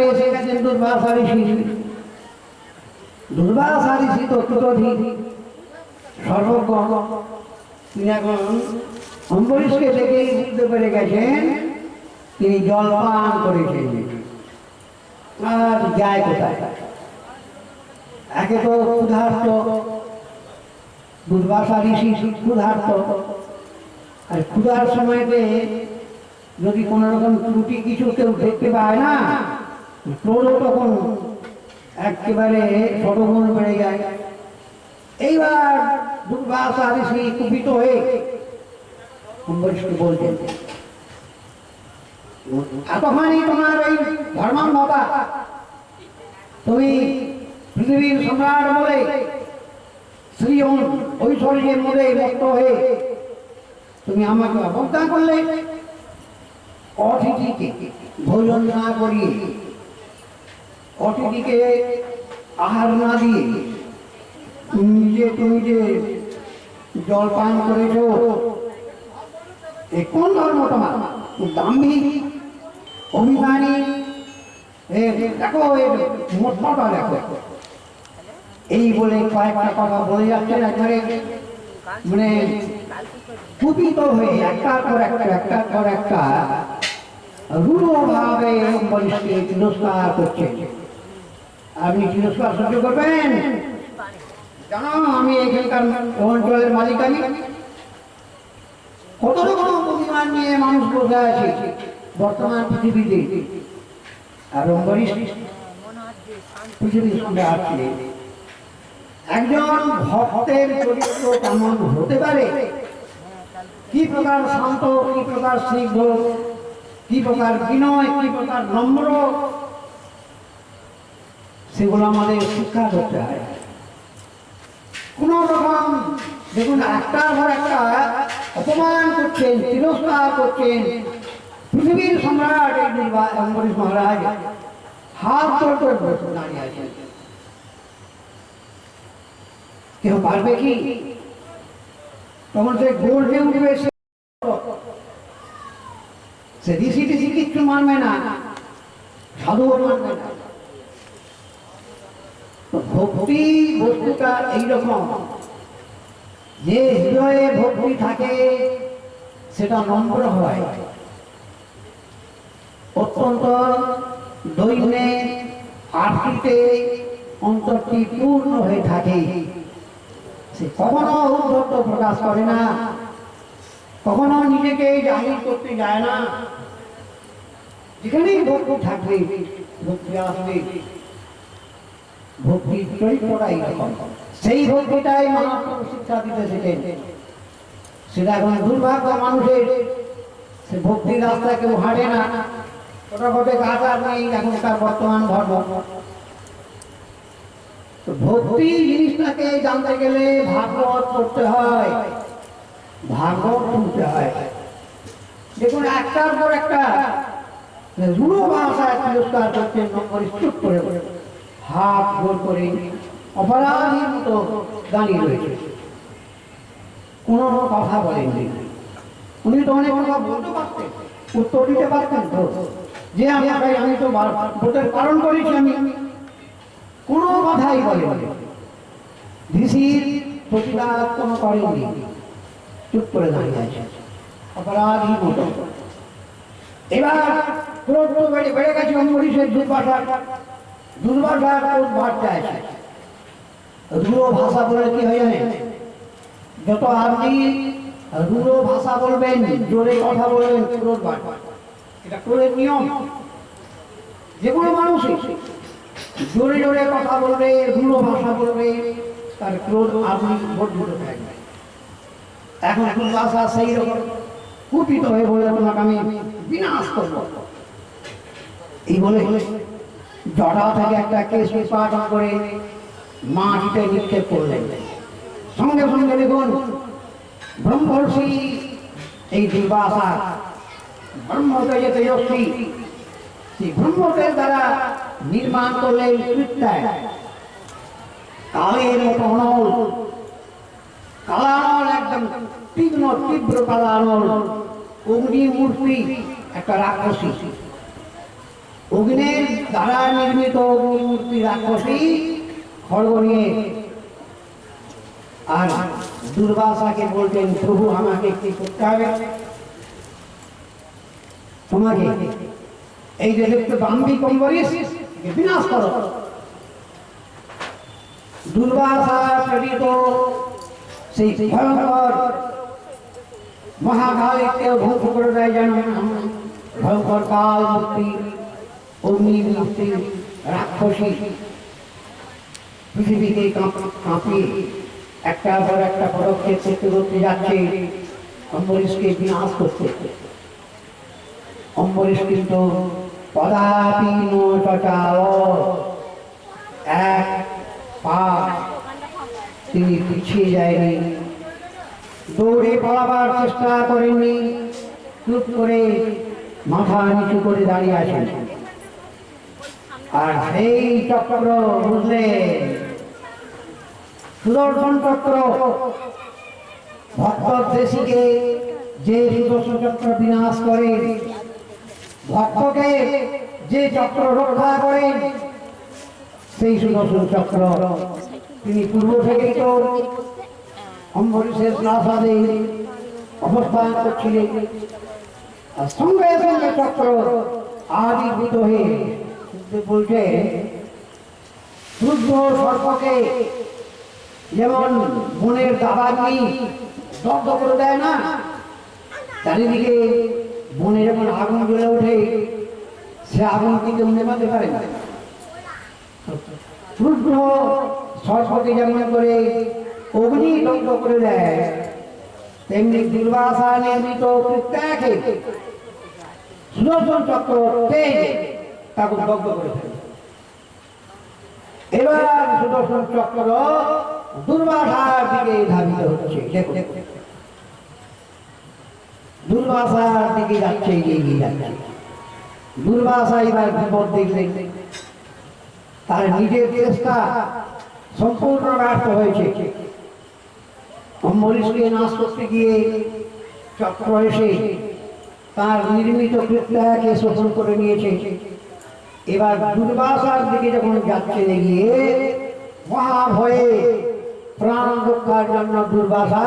তারপরে এসে গেছেন দুর্বাসা ঋষি। দুর্বাসা ঋষি তো কুতধী সর্বজ্ঞ, তিনি এখন অম্বরীশকে দেখেই বুঝতে পেরে গেছেন তিনি জল পান করেছেন। আর যায় কোথায়? একে তো ক্ষুধার্ত, দুর্বাসা ঋষি ক্ষুধার্ত, আর ক্ষুধার সময়তে যদি কোনো রকম ত্রুটি কিছু কেউ দেখতে পায় না, ক্রোধও তখন একেবারে শতগুণ বেড়ে যায়। এইবার দুর্বাসা ঋষি কুপিত হয়ে অম্বরীশকে বলতেন, এতখানি তোমার এই ধর্মান্ধতা, তুমি পৃথিবীর সম্রাট বলে শ্রী ঐশ্বর্যের মধ্যে মত্ত হয়ে তুমি আমাকে অবজ্ঞা করলে, অতিথিকে ভোজন না করিয়ে, অতিথিকে আহার না দিয়ে তুমি যে জল পান করেছ, এ কোন ধর্ম তোমার? দাম্ভিক, অভিমানী, দেখো এর মোটটা দেখো। এই বলে কয়েকটা কথা বলে যাচ্ছেন, একবারে মানে কুপিত হয়ে একটার পর একটা রূঢ়ভাবে অম্বরীশকে তিরস্কার করছেন। আপনি তিরস্কার সহ্য করবেন? জানো আমি এখানকার অঞ্চলের মালিক, আমি কত রকম অভিমান নিয়ে মানুষ বসে আছে বর্তমান পৃথিবীতে, আর অম্বরীশ পৃথিবীর সঙ্গে আসছে। একজন ভক্তের চরিত্র কেমন হতে পারে, কি প্রকার শান্ত, কি প্রকার স্নিগ্ধ, কি প্রকার বিনয়, কি প্রকার নম্র, সেগুলো আমাদের শিক্ষা করতে হয়। কোন রকম দেখুন একটার পর একটা অপমান করছেন, তিরস্কার করছেন পৃথিবীর সম্রাট অম্বরীশ মহারাজ, হাত তোড় দাঁড়িয়ে আছেন। কেউ পারবে কি? তখন সে গর্জে উঠবে, সে ঋষি টিষি কিচ্ছু মানবে না, সাধুও মানবে না। ভক্তি বস্তুটা এইরকম যে হৃদয়ে ভক্তি থাকে সেটা নম্র হয়, অত্যন্ত দৈন্যে আরতিতে অন্তরটি পূর্ণ হয়ে থাকে। সে কখনো উদ্ধত প্রকাশ করে না, কখনো নিজেকে জাহির করতে যায় না। যেখানেই ভক্তি থাকবে, ভক্তি আসবে, ভক্তির চরিত্রটাই এরকম। সেই ভক্তিটাই মহাপ্রভু শিক্ষা দিতেছিলেন। সেটা এখন দুর্ভাগ্য মানুষের, সে ভক্তির রাস্তা কেউ হাঁটে না, ওটা ঘটে গাছ আর নেই এখনকার বর্তমান ধর্ম। ভক্তি জিনিসটাকে জানতে গেলে ভাগবত পড়তে হয়, ভাগবত শুনতে হয়। দেখুন একটার পর একটা রূঢ় ভাষায় তিরস্কার করছেন অম্বরীশ, চুপ করে হাত জোর করে অপরাধীর মতো দাঁড়িয়ে রয়েছে, কোনো কথা বলেননি। উনি তো অনেক কথা বলতে পারতেন, উত্তর দিতে পারতেন তো, যে আমি তো ভোটের কারণ করেছি, আমি কোনো কথাই বলেনি, ঋষির প্রতিবাদ কোনো করেননি, চুপ করে দাঁড়িয়ে আছে অপরাধী মতো। এবার ক্রোধ বেড়ে গেছে অম্বরীশের, দুর্বাসার ক্রোধ বাড়তে আছে। রূঢ় ভাষা বলে কি হয়ে জানে? যত আপনি রূঢ় ভাষা বলবেন, জোরে কথা বলবেন, ক্রোধ বাড়বে। এটা ক্রোধের নিয়ম। যে কোনো মানুষই জোরে জোরে কথা বলবে, রূঢ় ভাষা বলবে, তার ক্রোধ আপনি বর্ধিত থাকবে। এখন দুর্বাসা সেই রকম কুপিত হয়ে বলে, তোমাকে আমি বিনাশ করব। এই বলে জটা থেকে একটা কেশ উৎপাদন করে মাটিতে নিক্ষেপ করলেন। সঙ্গে সঙ্গে দেখুন ব্রহ্মর্ষি এই দুর্বাসা, ব্রহ্মকে যে তেজস্বী, সেই ব্রহ্মকে দ্বারা নির্মাণ করলেন কৃত্যায়, কালের মতো অনল, কালানল, একদম তীক্ষ্ণ তীব্র কালানল, অগ্নি মূর্তি, একটা রাক্ষসী। অগ্নির দ্বারা নির্মিত অগ্নিমূর্তি রাক্ষসী খড়গ নিয়ে আর দুর্বাসাকে বলতেন, প্রভু আমাকে কি করতে হবে? তোমাকে এই যে দেখতে বাম্বি কম্বরিস বিনাশ করো। দুর্বাসা প্রেরিত সেই ভয়ঙ্কর মহাকালকে ধ্বংস করে দেয়, যেন ভয়ঙ্কর কাল মূর্তি অগ্নি মূর্তি রাক্ষসী পৃথিবীকে কাঁপিয়ে একটা পর একটা পদক্ষেপ করতে করতে যাচ্ছে অম্বরীশকে বিনাশ করতে। অম্বরীশ কিন্তু কদাপি নচাল, এক পা তিনি পিছিয়ে যায়নি, দৌড়ে পালাবার চেষ্টা করেননি, চুপ করে মাথা নিচু করে দাঁড়িয়ে আছেন। আর সেই চক্র বুঝলেন, সুদর্শন চক্র, ভক্ত দেশীকে যে সুদর্শন চক্র বিনাশ করে, ভক্তকে যে চক্র রক্ষা করেন, সেই সুদর্শন চক্র তিনি পূর্ব থেকেই তো অম্বরীশের প্রাসাদে অবস্থান করছিলেন। আর সঙ্গে সঙ্গে চক্র আবির্ভূত হয়ে বলছে, রুদ্র সর্পকে যেমন বনের দাবাগ্নি দগ্ধ করে দেয় না, চারিদিকে বনে যখন আগুন জ্বলে ওঠে, সে আগুন কিন্তু নেভাতে পারে না। রুদ্র সর্পকে যেমন করে অগ্নি দগ্ধ করে দেয়, তেমনি দুর্বাসা নির্মিত প্রত্যেকে সুদর্শন চক্র তাকে দগ্ধ করে ফেলে। এবার সুদর্শন চক্র দুর্বাসার দিকে ধাবিত হচ্ছে। দুর্বাসার দিকে যাচ্ছে, এগিয়ে যাচ্ছে। দুর্বাসা এবার বিপদ দেখলেন, তার নিজের চেষ্টা সম্পূর্ণ ব্যর্থ হয়েছে। অম্বরীশকে নাশ করতে গিয়ে চক্র এসে তার নির্মিত কৃত্যাকে শোষণ করে নিয়েছে। এবার দুর্বাসার দিকে যখন যাচ্ছে গিয়ে মহাভয়ে প্রাণ রক্ষার জন্য দুর্বাসা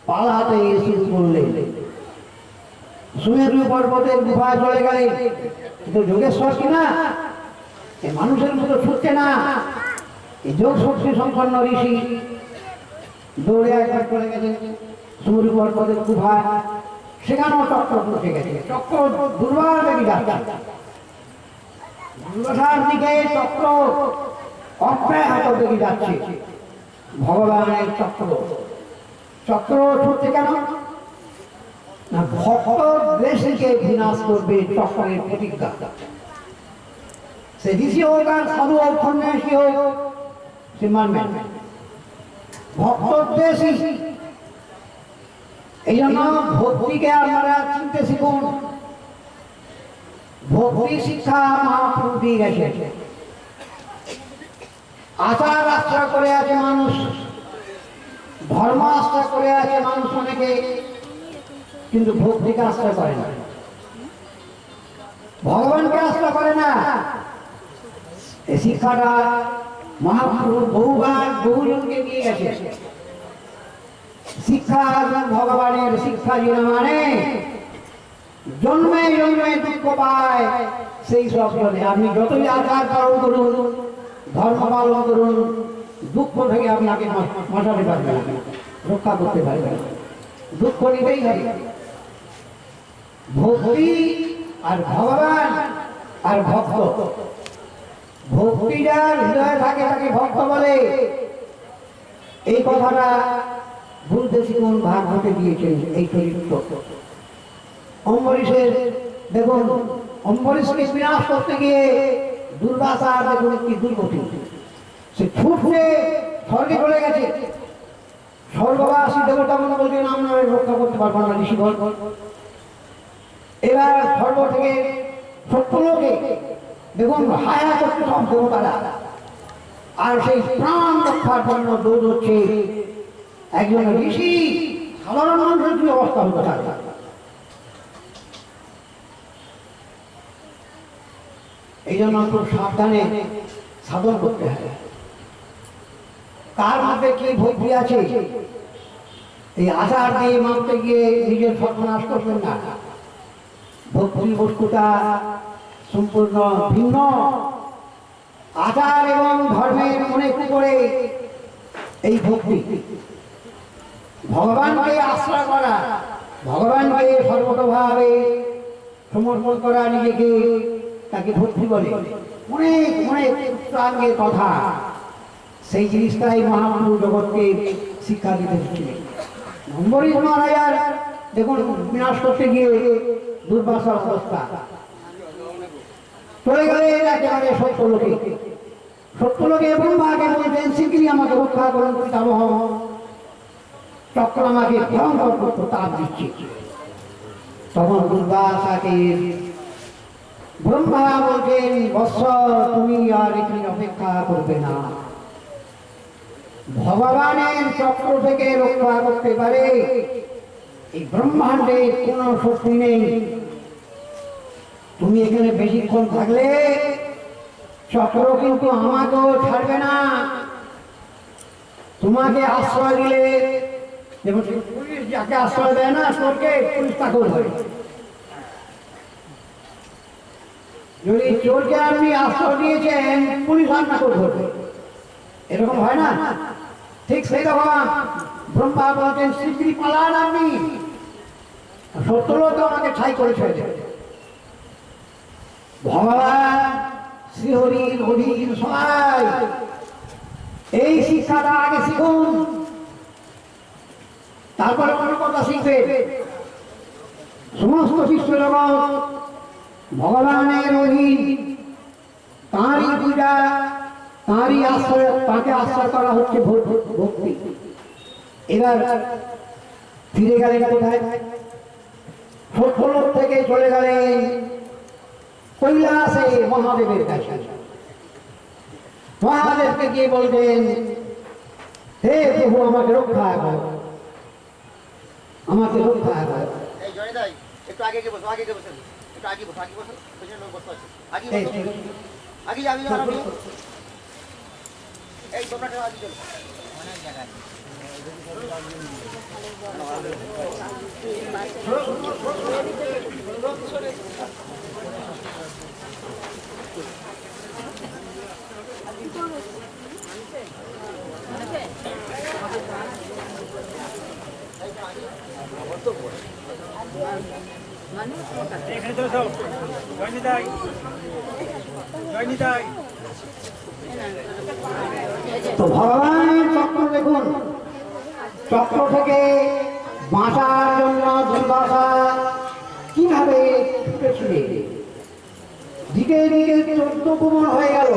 পালাতে শুরু করলেন। সুমেরু পর্বতের গুহায় চলে গেলেন। কিন্তু যোগেশ্বর কিনা মানুষের মতো ছুটছে না, এই যোগ শক্তি সম্পন্ন ঋষি দৌড়ে একবার চলে গেছেন সুমেরু পর্বতের গুহায়। সেখানেও চক্র পৌঁছে গেছে। চক্র দুর্বার দিকে যাচ্ছে, দুর্বাসার দিকে চক্র অব্যাহত দিকে যাচ্ছে। ভগবানের চক্র চক্র ছুটছে কেন না, ভক্ত দেশকে বিনাশ করবে চক্রের প্রতিজ্ঞা। সে ঋষি হোক আর সাধু হোক, সন্ন্যাসী হোক, সে মানবে। ভক্ত দেশই, এই জন্য ভক্তিকে আপনারা চিনতে শিখুন। ভক্তি শিক্ষা মহাপ্রভু দিয়ে গেছে। আচার আশ্রয় করে আছে মানুষ, ধর্ম আশ্রয় করে আছে মানুষ অনেকে, কিন্তু ভক্তিকে আশ্রয় করে না, ভগবানকে আশ্রয় করে না। এই শিক্ষাটা মহাপ্রভু বহুবার বহুজনকে দিয়ে গেছে। শিক্ষা ভগবানের শিক্ষা যিনি মানে জন্মে জন্মে দুঃখ পায় সেই সব জনে। আপনি যতই আচার পালন করুন, ধর্ম পালন করুন, দুঃখ থেকে আপনাকে বাঁচাতে পারবেন না, রক্ষা করতে পারবেন না, দুঃখ নিতেই হবে। ভক্তি আর ভগবান আর ভক্ত, ভক্তি যার হৃদয়ে থাকে তাকে ভক্ত বলে। এই কথাটা বুঝতে শিখুন। ভাগবতে দিয়েছেন এই চরিত্র। অম্বরীশের দেখুন, অম্বরীশকে বিনাশ করতে গিয়ে দুর্বাসা দেখুন কি দুর্গতি। সে ছুটে স্বর্গে চলে গেছে। স্বর্গবাসী দেবতা মনে বলছেন আমরা রক্ষা করতে পারবো না ঋষিগণ। এবার স্বর্গ থেকে সত্যলোকে দেখুন হায়া করছে সব দেবতারা, আর সেই প্রাণ রক্ষার জন্য দৌড় হচ্ছে একজন ঋষি। সাধারণ মানুষের কি অবস্থা হতে থাকে। এই জন্য খুব সাবধানে সাধন করতে হয়। কার মধ্যে কি ভক্তি আছে এই আচার দিয়ে মাপতে গিয়ে নিজের সর্বনাশ করবেন না। ভক্তি বস্তুটা সম্পূর্ণ ভিন্ন। আচার এবং ধর্মের মনে করে এই ভক্তি ভগবানকে আশ্রয় করা, ভগবানকে সর্বতভাবে সমর্পণ করা নিজেকে, তাকে ভক্তি বলে। অনেক অনেক প্রাণের কথা, সেই জিনিসটাই মহাপ্রভু জগৎকে শিক্ষা দিতে ছিলেন। অম্বরীশ মহারাজার দেখুন বিনাশ করতে গিয়ে দুর্বাসার অবস্থা, চলে গেলেন একেবারে সত্যলোকে। সত্যলোকে ব্রহ্মাকে বলতেন শীঘ্রই আমাকে রক্ষা করুন পিতামহ, চক্র আমাকে ভয়ঙ্কর করতে তাপ দিচ্ছে। তখন দুর্বাসাকে ব্রহ্মা বলছেন বৎস তুমি আর এখানে অপেক্ষা করবে না, ভগবানের চক্র থেকে রক্ষা করতে পারে এই ব্রহ্মাণ্ডে কোনো শক্তি নেই। তুমি এখানে বেশিক্ষণ থাকলে চক্র কিন্তু আমাকেও ছাড়বে না। তোমাকে আশ্রয় দিলে, যেমন পুলিশ যাকে আশ্রয় দেয় না চোরকে, পুলিশ তাকেও ধরে। যদি চোরকে আপনি আশ্রয় দিয়েছেন, পুলিশ আপনাকেও ধরবে, এরকম হয় না? ঠিক সেই রকম ব্রহ্মা বলছেন শীঘ্রই পালান আপনি, সত্যলোক আমাকে ঠাই করে ছেড়ে দেবে। ভগবান শ্রীহরির অধীন সবাই এই শিক্ষাটা আগে শিখুন, তারপরে অন্য কথা শিখবে। সমস্ত বিশ্ব জগৎ ভগবানের অধীন, তাঁরই পূজা, তাঁরই আশ্রয়, তাকে আশ্রয় করা হচ্ছে ভক্তি। এবার ফিরে গেলেন কোথায়? সত্যলোক থেকে চলে গেলেন কৈলাসে মহাদেবের কাছে। মহাদেবকে গিয়ে বলবেন হে প্রভু আমাকে রক্ষা করো, আমাকে রক্ষা করো। একটু আগে বসো, আগে বসো, একটু আগে বসো, আগে বসো, পেছনে লোক বসতে আছে, আগে বসো, আগে যাবি না আমি এই তোমরা আগে চলো, অনেক জায়গা তো ভগবানের চক্র দেখুন, চক্র থেকে বাঁচার জন্য দুর্বাসা কিভাবে ছুটেছিল। দিকে দিকে 14 ভুবন হয়ে গেল,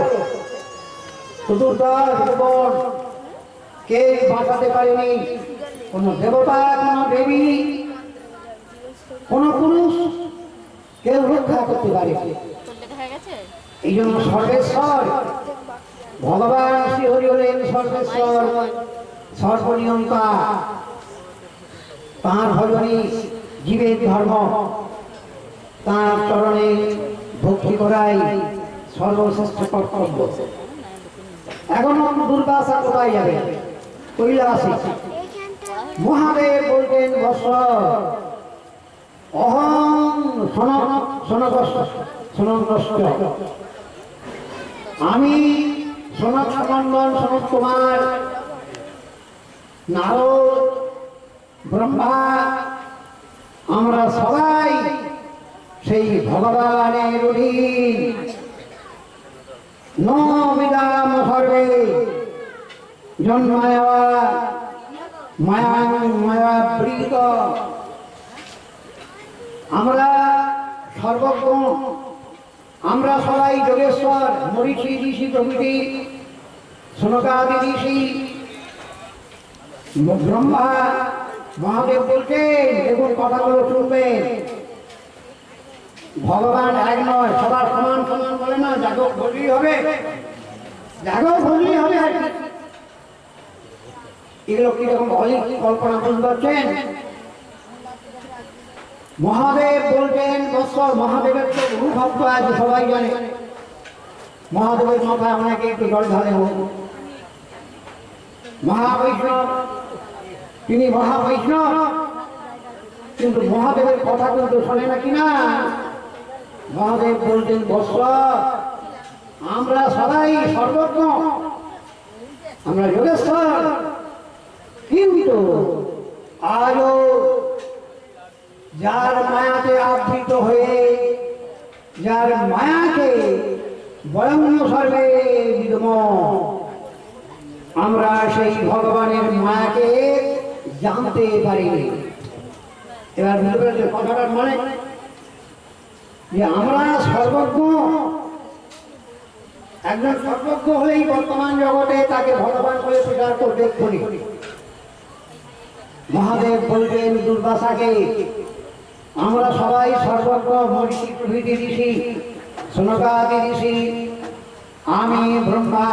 চতুর্দশ ভুবন কে বাঁচাতে পারেনি। কোন দেবতা, কোন দেবী, কোন পুরুষ কেউ রক্ষা করতে পারেনি। এই জন্য সর্বেশ্বর ভগবান শ্রীহরি হলেন সর্বেশ্বর, সর্বনিয়ন্তা। তাঁর ভজনই জীবের ধর্ম, তাঁর চরণে ভক্তি করাই সর্বশ্রেষ্ঠ কর্তব্য। এখন দুর্বাসা কোথায় যাবে? কৈলাসে। মহাদেব বলতেন বৎস অহং সনদস্য, আমি সনদ সমন্দন সনদ কুমার, নারদ, ব্রহ্মা, আমরা সবাই সেই ভগবানের অধীন। ন বিদাম সর্বে জন্মায় মায়া মায়াবৃত, আমরা সর্বজ্ঞ, আমরা সবাই যোগেশ্বর, মরিষি ঋষি প্রভৃতি, সনকাদি ঋষি, ব্রহ্মা। মহাদেব বলছেন দেখুন কথাগুলো শুনবেন, ভগবান এক নয়, সবার সমান সমান বলে না, জাগক ভোজই হবে, জাগক ভোজই হবে। আর এগুলো কিরকম কল্পনা বুঝতে পারছেন? মহাদেব বলছেন বৎস, মহাদেবের তো বহু ভক্ত আছে সবাই জানে, মহাদেবের মাথায় আপনাকে একটু জল ঢালে হোক। মহাবৈষ্ণব, তিনি মহাবৈষ্ণব, কিন্তু মহাদেবের কথা কিন্তু শোনে নাকি না। মহাদেব বলছেন, বৎস, আমরা সবাই সর্বজ্ঞ, আমরা যোগেশ্বর, কিন্তু আজও যার মায়াতে আবৃত হয়ে, যার মায়াকে বয়ম্য সর্বে বিদম, আমরা সেই ভগবানের মায়াকে জানতে পারিনি। এবার বুঝতে পেরেছে কথাটার মানে, যে আমরা সর্বজ্ঞ, একজন সর্বজ্ঞ হলেই বর্তমান জগতে তাকে ভগবান বলে স্বীকার করবে খুনি। মহাদেব বলবেন দুর্বাসাকে, আমরা সবাই সর্বজ্ঞ, মরিষি প্রভৃতি ঋষি, সনকাদি ঋষি, আমি ব্রহ্মা,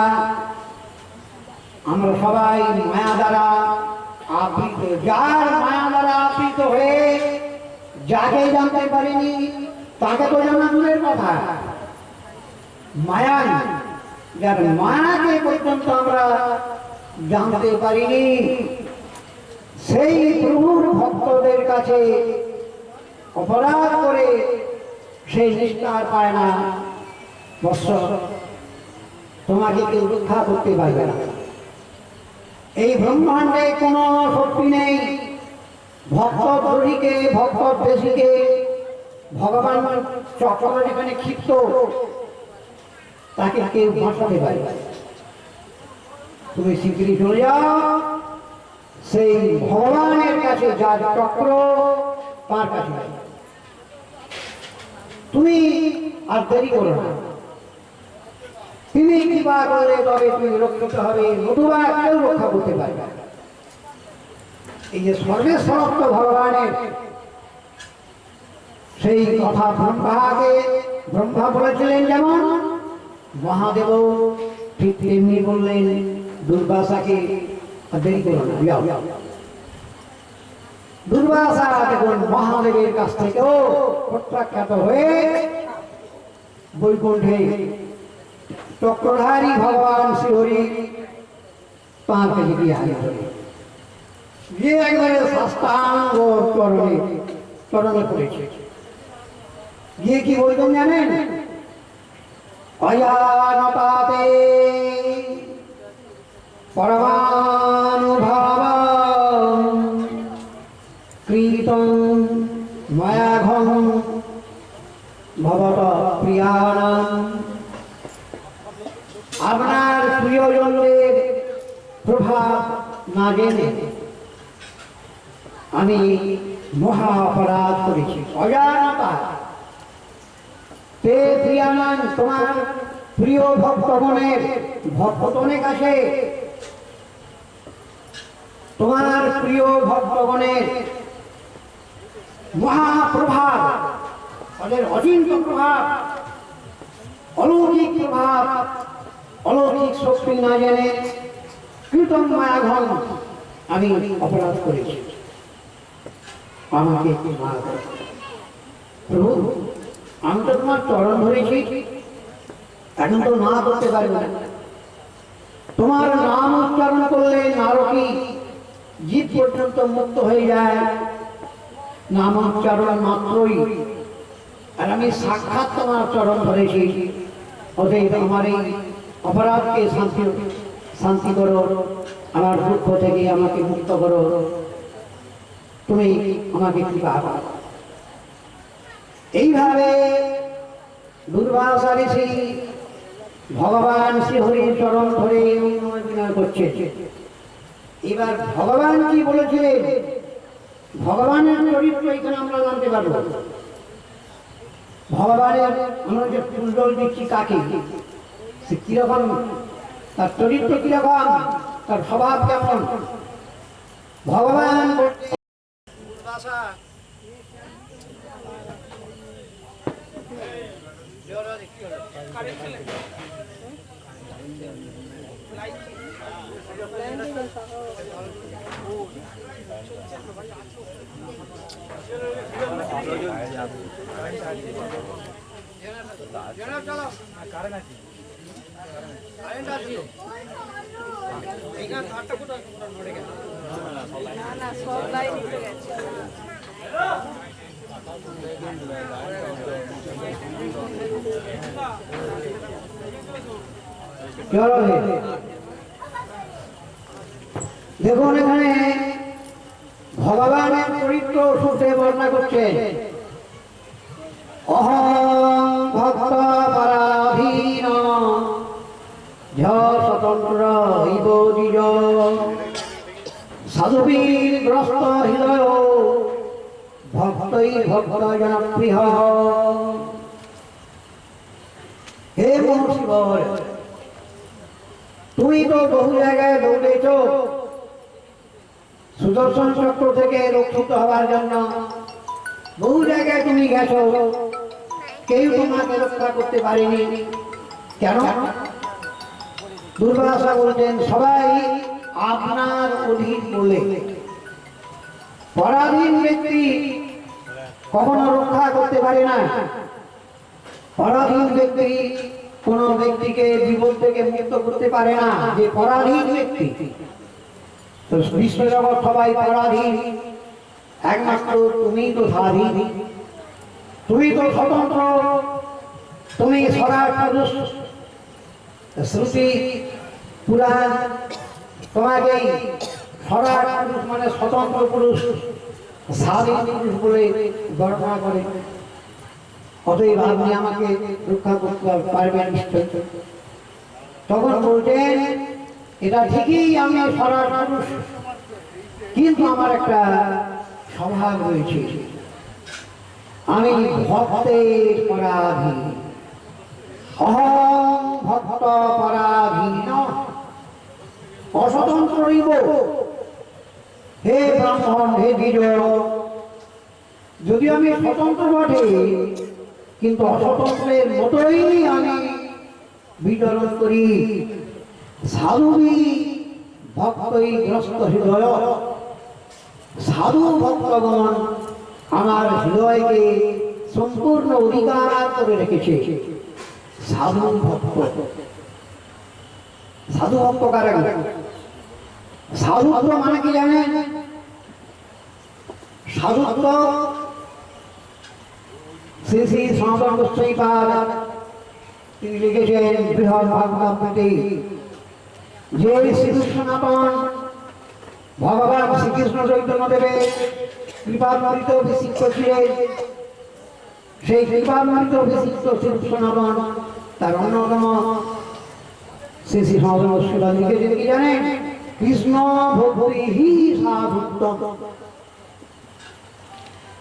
আমরা সবাই মায়া দ্বারা আবৃত। যার মায়া দ্বারা আবৃত হয়ে যাকে জানতে পারিনি তাকে তো জানা দূরের কথা, মায়া, যার মায়াকে পর্যন্ত আমরা জানতে পারিনি, সেই প্রভুর ভক্তদের কাছে অপরাধ করে সেই নিষ্ঠার পায় না। বৎস, তোমাকে কেউ রক্ষা করতে পারবে না। এই ব্রহ্মাণ্ডে কোনো শক্তি নেই ভক্ত দ্রোহীকে, ভক্ত দেশীকে ভগবান চক্র যেখানে ক্ষিপ্ত, তাকে কেউ বাঁচাতে পারে। তুমি শিগগিরই চলে যাও সেই ভগবানের কাছে, যার চক্র তার কাছে। তুমি আর দেরি করো না, তিনি কৃপা করলে তবে তুমি রক্ষিত হবে, নতুবা কেউ রক্ষা করতে পারবে। এই যে সর্বেশ্বরত্ব ভগবানের সেই কথা ব্রহ্মাকে ব্রহ্মা বলেছিলেন, যেমন মহাদেব ঠিক তেমনি বললেন দুর্বাসাকে, দেরি করো না, যাও। দুর্বাসা দেখুন মহাদেবের কাছ থেকেও প্রত্যাখ্যাত হয়ে বৈকুণ্ঠে চক্রধারী ভগবান শ্রীহরি তাঁর কাছে গিয়ে হাজির হলেন, গিয়ে একবারে সাষ্টাঙ্গ চরণে পড়েছে। গিয়ে কি বলতেন জানেন? অজানতাতে পরমানুভাবং কৃতং মায়াঘং ভবত প্রিয়ানাং। আপনার প্রিয়জনদের প্রভাব না জেনে আমি মহা অপরাধ করেছি। অজানতা তে প্রিয়ানাং, তোমার প্রিয় ভক্তগণের, ভক্তগণের কাছে তোমার প্রিয় ভক্তগণের মহাপ্রভাব, তাদের অচিন্ত্য প্রভাব, অলৌকিক প্রভাব, অলৌকিক শক্তি না জেনে কীর্তন মায়াঘন আমি অপরাধ করেছি, আমাকে ক্ষমা করো। প্রভু, আমি তো তোমার চরণ ধরেছি, এখন তো না করতে পারবে না। তোমার নাম উচ্চারণ করলে নারকী জীব পর্যন্ত মুক্ত হয়ে যায় নাম উচ্চারণ মাত্রই, আর আমি সাক্ষাৎ তোমার চরণ ধরেছি। অতএব আমার এই অপরাধকে শান্তি করো, আমার দুঃখ থেকে আমাকে মুক্ত করো, তুমি আমাকে কৃপা করো। এইভাবে দুর্বাসা ঋষি ভগবান শ্রীহরির চরণ ধরে বিনয় করছে। এবার ভগবান কি বলেছিলেন, ভগবানের চরিত্র এখানে আমরা জানতে পারবো। ভগবানের আমরা যে ফুলদল দিচ্ছি কাকে, সে কিরকম, তার চরিত্র কিরকম, তার স্বভাব কেমন। ভগবান দুর্বাসা চলো না না সব লাইন উঠে গেছে। চলো দেখুন এখানে ভগবানের চরিত্র সূত্রে বর্ণনা করছেন। অহং ভক্ত পরাধীন ঝ স্বতন্ত্র ইব দ্বিজ সাধুবীর গ্রস্ত হৃদয় ভক্তই ভক্ত জনপ্রিয়। হে মনুষ্যবর, তুমি তো বহু জায়গায় দৌড়েছ সুদর্শন চক্র থেকে রক্ষিত হওয়ার জন্য। বহু জায়গায় তুমি গেছো, কেউ তোমাকে রক্ষা করতে পারেনি। কেন? দুর্বাসা বলছেন সবাই আপনার অধীন বলে। পরাধীন ব্যক্তি কখনো রক্ষা করতে পারে না। পরাধীন ব্যক্তি কোন ব্যক্তিকে বিপদ থেকে মুক্ত করতে পারে না। যে পরাধীন ব্যক্তি, তো বিশ্বজগৎ সবাই পরাধীন, একমাত্র তুমি তো স্বাধীন, তুমি তো স্বতন্ত্র, তুমি স্বরাট পুরুষ। শ্রুতি পুরাণ তোমাকে স্বরাট পুরুষ মানে স্বতন্ত্র পুরুষ, স্বাধীন পুরুষ বলে বর্ণনা করে। অতএব আপনি আমাকে রক্ষা করতে পারবেন নিশ্চয়। তখন বলছেন এটা ঠিকই, আমি স্বরাট পুরুষ, কিন্তু আমার একটা স্বভাব রয়েছে, আমি ভক্তের পরাধীন। অহং ভক্ত পরাধীন অস্বতন্ত্র হইব। হে ব্রাহ্মণ, হে দ্বিজ, যদি আমি স্বতন্ত্র বটে, কিন্তু অস্বতন্ত্রের মতোই আমি বিচরণ করি। সাধুবি ভক্তই গ্রস্ত হৃদয়, সাধু ভক্তগণ আমার হৃদয়কে সম্পূর্ণ অধিকার করে রেখেছে। সাধু ভক্ত, সাধু ভক্ত কারা? সাধুত্ব মানে কি জানেন? সাধুত্ব শ্রী শ্রী সনাতন গোস্বামী পাদ তিনি লিখেছেন বৃহৎ ভাগবতে, যে শ্রী সনাতন ভগবান শ্রীকৃষ্ণ চৈতন্যদেবের কৃপামৃত অভিষিক্ত ছিলেন, সেই কৃপামৃত অভিষিক্ত শ্রী সনাতন তার অন্যতম শ্রী শ্রী সনাতন গোস্বামী লিখেছেন কি জানেন? কৃষ্ণ ভক্তি হি সাধুত্ব।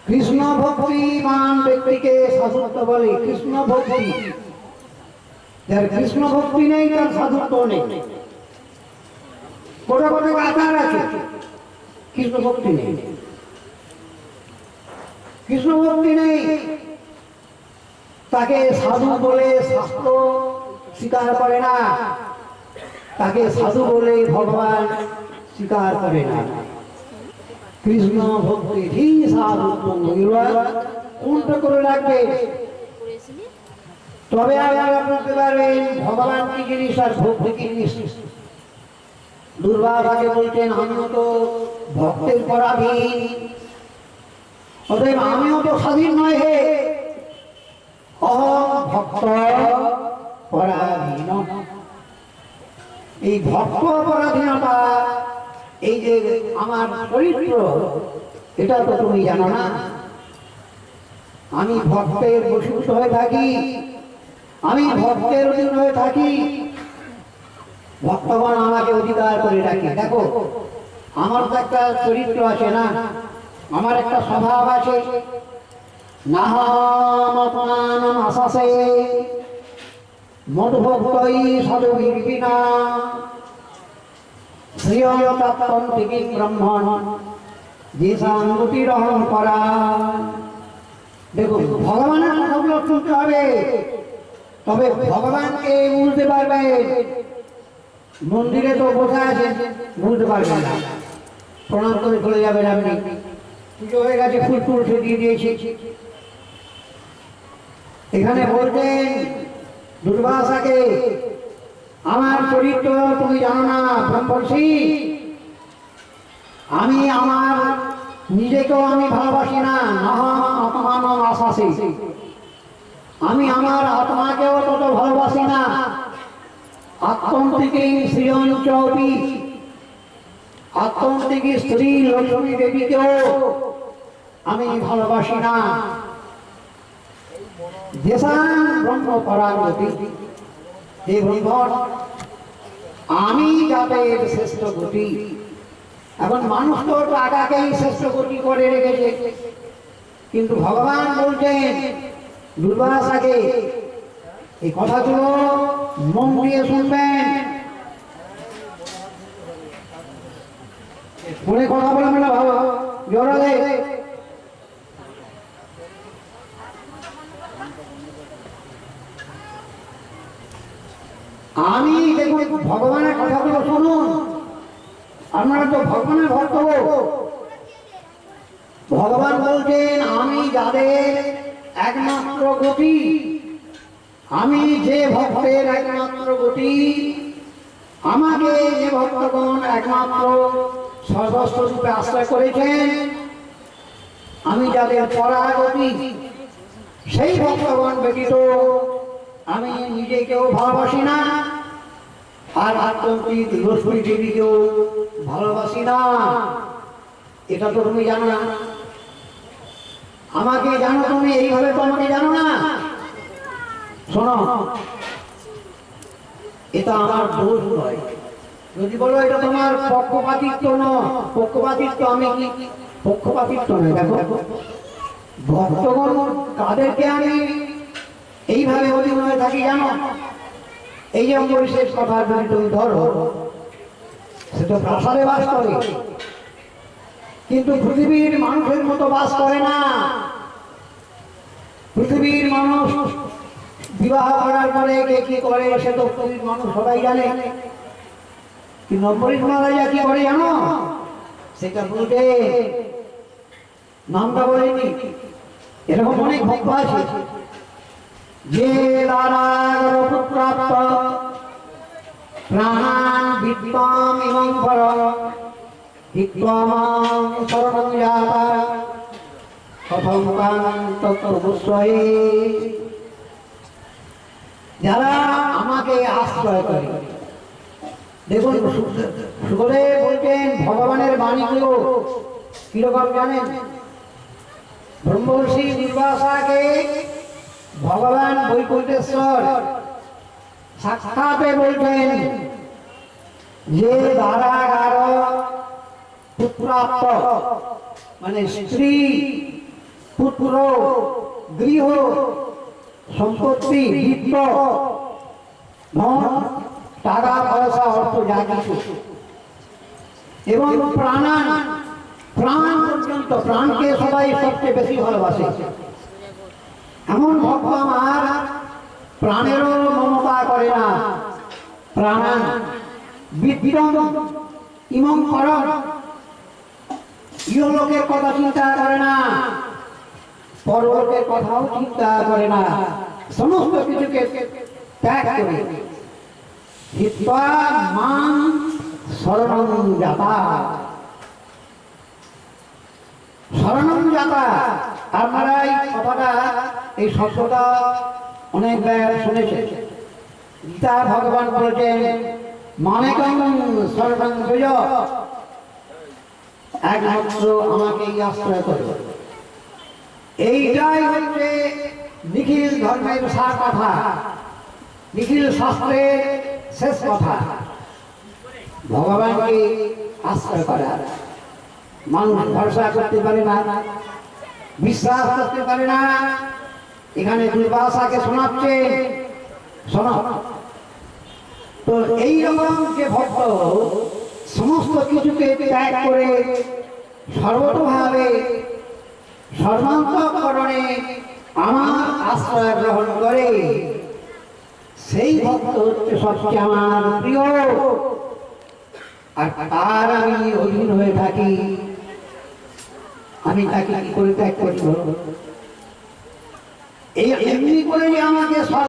কৃষ্ণ ভক্তিমান ব্যক্তিকে সাধুত্ব বলে। কৃষ্ণ ভক্তি, যার কৃষ্ণ ভক্তি নেই তার সাধুত্ব নেই। কোটা কোটা আচার আছে, কৃষ্ণ ভক্তি নেই। কৃষ্ণ ভক্তি নেই, তাকে সাধু বলে শাস্ত্র স্বীকার করে না, তাকে সাধু বলে ভগবান স্বীকার করে না। কৃষ্ণ ভক্তি হি সাধুত্ব, কোনটা করে রাখবে, তবে আপনারা বুঝতে পারবেন ভগবান কি জিনিস আর ভক্তি কি জিনিস। দুর্বাসাকে বলছেন আমিও তো ভক্তের পরাধীন, অতএব আমিও তো স্বাধীন নয়। হে অহং ভক্ত পরাধীন, এই ভক্ত পরাধীনতা, এই যে আমার চরিত্র, এটা তো তুমি জানো না। আমি ভক্তের বশীভূত হয়ে থাকি, আমি ভক্তের অধীন হয়ে থাকি, ভক্তগণ আমাকে অধিকার করে রাখে। দেখো আমার তো একটা চরিত্র আছে না, আমার একটা স্বভাব আছে। নাহাম আশাসে মধুভক্তই সাধুবীর বিনা শ্রিয়তত্ত্বন্তিকি ব্রহ্মণ যেসাং গতিরহং করা। দেখুন ভগবানের কথাগুলো শুনতে হবে, তবে ভগবানকে বুঝতে পারবে। মন্দিরে তো বসে আছেন, বুঝতে পারবেন না, প্রণাম করে চলে যাবেন আপনি। পুজো হয়ে গেছে, ফুল ফুল দিয়ে দিয়েছি। এখানে বলছেন দুর্বাসাকে, আমার চরিত্র তুমি জানো না ব্রহ্মর্ষি। আমি আমার নিজেকেও আমি ভালোবাসি না, আত্মান আশাসী। আমি আমার আত্মাকেও তত ভালোবাসি না। আত্মন্তিকে সৃজন চৌপি, আত্মন্তিকে স্ত্রী লক্ষ্মী দেবীকেও আমি ভালোবাসি না। দেশান ব্রহ্ম পরাগতি, হে ব্রহ্ম আমি যাদের শ্রেষ্ঠ গতি। এখন মানুষ তো টাকাকেই শ্রেষ্ঠ গতি করে রেখেছে, কিন্তু ভগবান বলছেন দুর্বাসাকে, এই কথাগুলো মন দিয়ে শুনবেন। ফোনে কথা বলবেন না বাবা, জোরালে। আমি দেখুন ভগবানের কথাগুলো শুনুন, আপনারা তো ভগবানের ভক্ত। ভগবান বলছেন আমি যাদের একমাত্র গতি, আমি যে ভক্তের একমাত্র গতি, আমাকে যে ভক্তগণ একমাত্র সর্বস্ব রূপে আশ্রয় করেছেন, আমি যাদের পরাগতি, সেই ভক্তগণ ব্যতীত আমি নিজেকেও ভালোবাসি না, আর আত্মন্তিক লক্ষ্মী দেবীকেও ভালোবাসি না। এটা তো তুমি জানো না, আমাকে জানো তুমি, এইভাবে তো আমাকে জানো না। শোনো, এটা আমার দোষ নয়। যদি বলো এটা তোমার পক্ষপাতিত্ব নয়, পক্ষপাতিত্ব আমি কি পক্ষপাতিত্ব নয়। দেখো ভক্তগণ কাদেরকে আমি এইভাবে অধীন হয়ে থাকি জানো? এই যে অম্বরীশের কথা যদি তুমি ধরো, সে তো প্রাসাদে বাস করে, কিন্তু পৃথিবীর মানুষের মতো বাস করে না। পৃথিবীর মানুষ বিবাহ করার পরে কে কি করে সে তো পৃথিবীর মানুষ সবাই জানে, কিন্তু অম্বরীশ মহারাজা কি করে জানো? সেটা বলতে নামটা বলেনি। এরকম অনেক ভক্ত আছে যে প্রাপ্ত প্রাণ বিদ্যাম এবং পর বিদ্যামাং শরণং যাতা কথম কান্তবুষ্যয়ে। যারা আমাকে আশ্রয় করে, দেখুন সুখদেব বলছেন ভগবানের বাণীগুলো কিরকম জানেন? ব্রহ্মর্ষি দুর্বাসাকে ভগবান বৈকুণ্ঠেশ্বর সাক্ষাতে বলছেন যে দারাগার পুত্রাপ্ত, মানে স্ত্রী পুত্র গৃহ সম্পত্তি বিত্ত ধন টাকা পয়সা অর্থ যা কিছু এবং প্রাণ পর্যন্ত, প্রাণকে সবাই সবচেয়ে বেশি ভালোবাসে। এমন ভক্ত আমার প্রাণেরও মমতা করে না। প্রাণ বিদ্যম ইমং পরম, ইহলোকের কথা চিন্তা করে না, পরলোকের কথাও চিন্তা করে না, সমস্ত কিছুকে ত্যাগ করে হিত্বা মাং শরণং যাতা। শরণং যাতা, আপনারা এই কথাটা, এই শব্দটা অনেকবার শুনেছেন। গীতা ভগবান বলেছেন মানেকং শরণং ব্রজ, একমাত্র আমাকেই আশ্রয় করে। এইটাই হচ্ছে নিখিল ধর্মের সার কথা, নিখিল শাস্ত্রের শেষ কথা, ভগবানকে আশ্রয় করা। মানুষ ভরসা করতে পারে না, বিশ্বাস করতে পারে না। এখানে দুর্বাসাকে শোনাচ্ছে, শোনো তো এইরকম যে ভক্ত সমস্ত কিছুকে ত্যাগ করে সর্বতভাবে সর্বান্তঃকরণে আমার আশ্রয় গ্রহণ করে, সেই ভক্ত হচ্ছে সবচেয়ে আমার প্রিয়, আর তার আমি অধীন হয়ে থাকি। আমি তাকে কি করে ত্যাগ করি? এই এমনি করে যে আমাকে